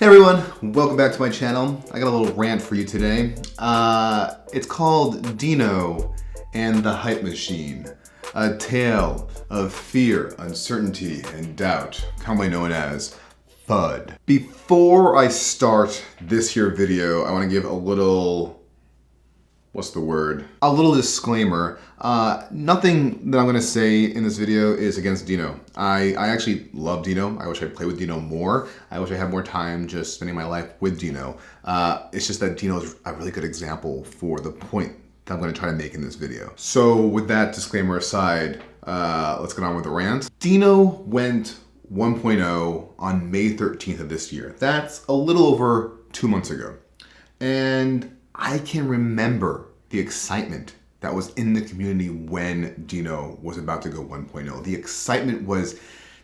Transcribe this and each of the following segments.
Hey everyone, welcome back to my channel. I got a little rant for you today. It's called Deno and the Hype Machine, a tale of fear, uncertainty, and doubt, commonly known as FUD. Before I start this here video, I want to give a little a little disclaimer. Nothing that I'm gonna say in this video is against Deno. I actually love Deno. I wish I played with Deno more. I wish I had more time just spending my life with Deno. It's just that Deno is a really good example for the point that I'm gonna try to make in this video. So with that disclaimer aside, let's get on with the rant. Deno went 1.0 on May 13th of this year. That's a little over 2 months ago. And I can remember the excitement that was in the community when Deno was about to go 1.0. The excitement was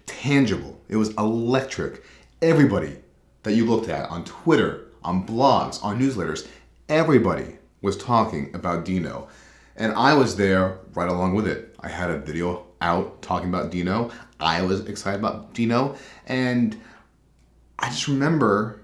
tangible. It was electric. Everybody that you looked at on Twitter, on blogs, on newsletters, everybody was talking about Deno. And I was there right along with it. I had a video out talking about Deno. I was excited about Deno. And I just remember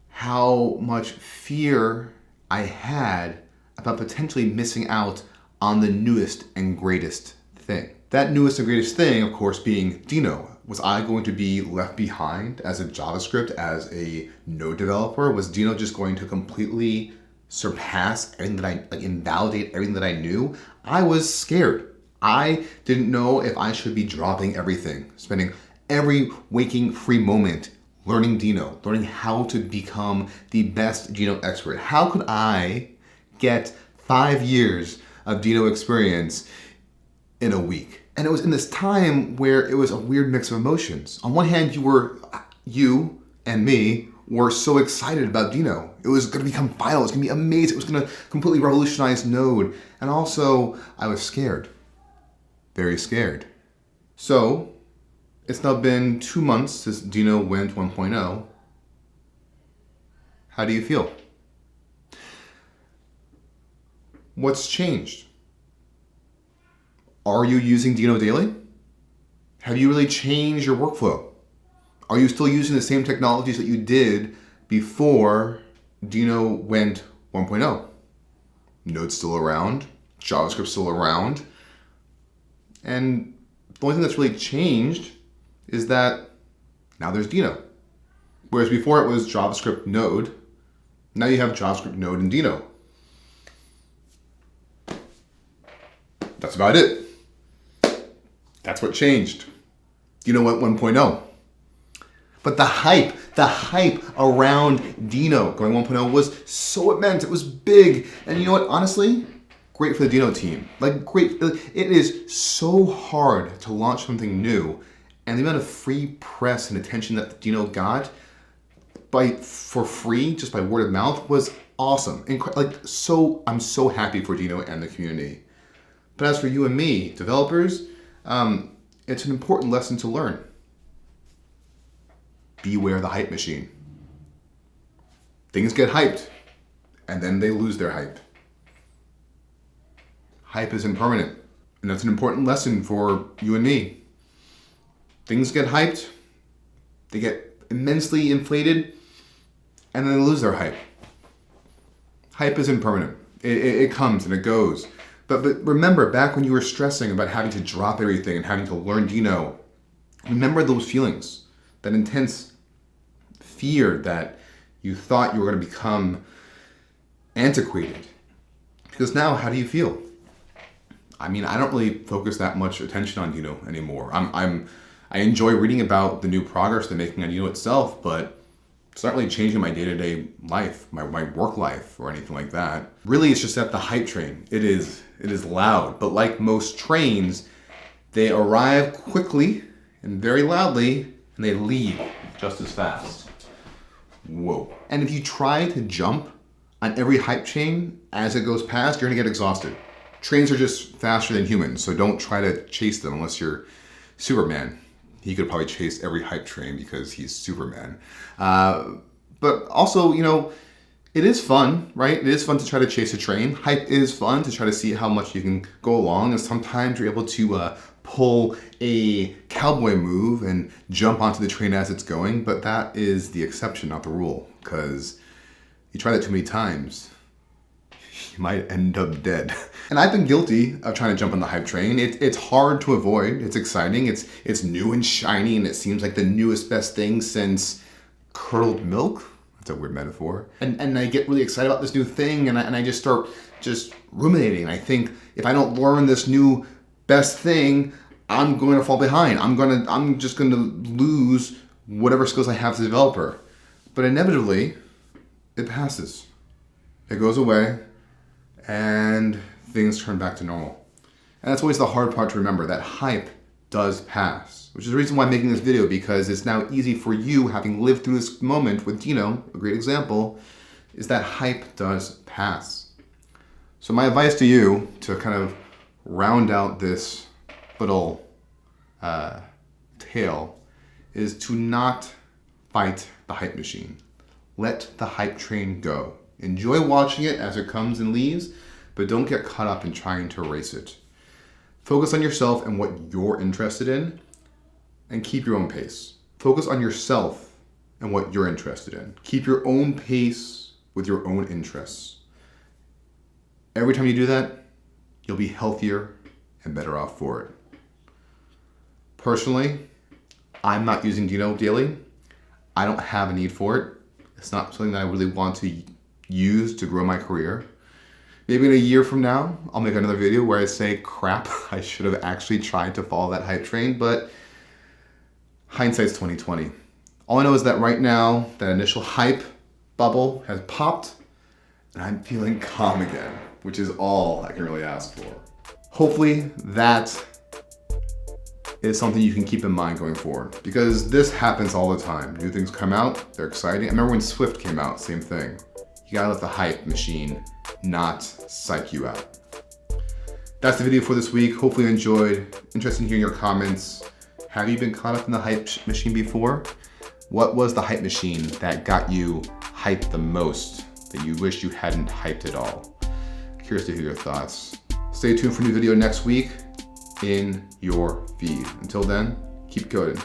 how much fear I had about potentially missing out on the newest and greatest thing. That newest and greatest thing, of course, being Deno. Was I going to be left behind as a JavaScript, as a Node developer? Was Deno just going to completely surpass everything that invalidate everything that I knew? I was scared. I didn't know if I should be dropping everything, spending every waking free moment learning Deno, learning how to become the best Deno expert. How could I get 5 years of Deno experience in a week? And it was in this time where it was a weird mix of emotions. On one hand, you and me were so excited about Deno. It was gonna become final, it was gonna be amazing, it was gonna completely revolutionize Node. And also, I was scared, very scared. So, it's now been 2 months since Deno went 1.0. How do you feel? What's changed? Are you using Deno daily? Have you really changed your workflow? Are you still using the same technologies that you did before Deno went 1.0? Node's still around, JavaScript's still around, and the only thing that's really changed is that now there's Deno. Whereas before it was JavaScript Node, now you have JavaScript Node and Deno. That's about it. That's what changed. Deno went 1.0. But the hype around Deno going 1.0 was so immense. It was big. And you know what? Honestly, great for the Deno team. Great. It is so hard to launch something new. And the amount of free press and attention that Deno got for free, just by word of mouth, was awesome. I'm so happy for Deno and the community. But as for you and me, developers, it's an important lesson to learn. Beware the hype machine. Things get hyped, and then they lose their hype. Hype is impermanent, and that's an important lesson for you and me. Things get hyped, they get immensely inflated, and then they lose their hype. Hype is impermanent. It comes and it goes. But remember, back when you were stressing about having to drop everything and having to learn Deno, remember those feelings, that intense fear that you thought you were going to become antiquated. Because now, how do you feel? I mean, I don't really focus that much attention on Deno anymore. I enjoy reading about the new progress they're making on Deno itself, but it's not really changing my day-to-day life, my work life, or anything like that. Really, it's just that the hype train, it is loud, but like most trains, they arrive quickly and very loudly, and they leave just as fast. Whoa. And if you try to jump on every hype train as it goes past, you're gonna get exhausted. Trains are just faster than humans, so don't try to chase them unless you're Superman. He could probably chase every hype train because he's Superman. But also, It is fun, right? It is fun to try to chase a train. Hype is fun to try to see how much you can go along, and sometimes you're able to pull a cowboy move and jump onto the train as it's going, but that is the exception, not the rule, because you try that too many times, you might end up dead. And I've been guilty of trying to jump on the hype train. It's hard to avoid. It's exciting. It's new and shiny, and it seems like the newest best thing since curdled milk. That's a weird metaphor. And I get really excited about this new thing, and I just start just ruminating. I think if I don't learn this new best thing, I'm going to fall behind. I'm just going to lose whatever skills I have as a developer. But inevitably, it passes. It goes away, and things turn back to normal. And that's always the hard part to remember, that hype does pass, which is the reason why I'm making this video, because it's now easy for you, having lived through this moment with Deno, a great example, is that hype does pass. So my advice to you, to kind of round out this little tale, is to not fight the hype machine. Let the hype train go. Enjoy watching it as it comes and leaves, but don't get caught up in trying to race it. Focus on yourself and what you're interested in, and keep your own pace. Focus on yourself and what you're interested in. Keep your own pace with your own interests. Every time you do that, you'll be healthier and better off for it. Personally, I'm not using Deno daily. I don't have a need for it. It's not something that I really want to use to grow my career. Maybe in a year from now, I'll make another video where I say, crap, I should have actually tried to follow that hype train, but hindsight's 2020. All I know is that right now, that initial hype bubble has popped, and I'm feeling calm again, which is all I can really ask for. Hopefully that is something you can keep in mind going forward, because this happens all the time. New things come out, they're exciting. I remember when Swift came out, same thing. You gotta let the hype machine not psych you out. That's the video for this week. Hopefully you enjoyed. Interested in hearing your comments. Have you been caught up in the hype machine before? What was the hype machine that got you hyped the most, that you wish you hadn't hyped at all? Curious to hear your thoughts. Stay tuned for a new video next week in your feed. Until then, keep coding.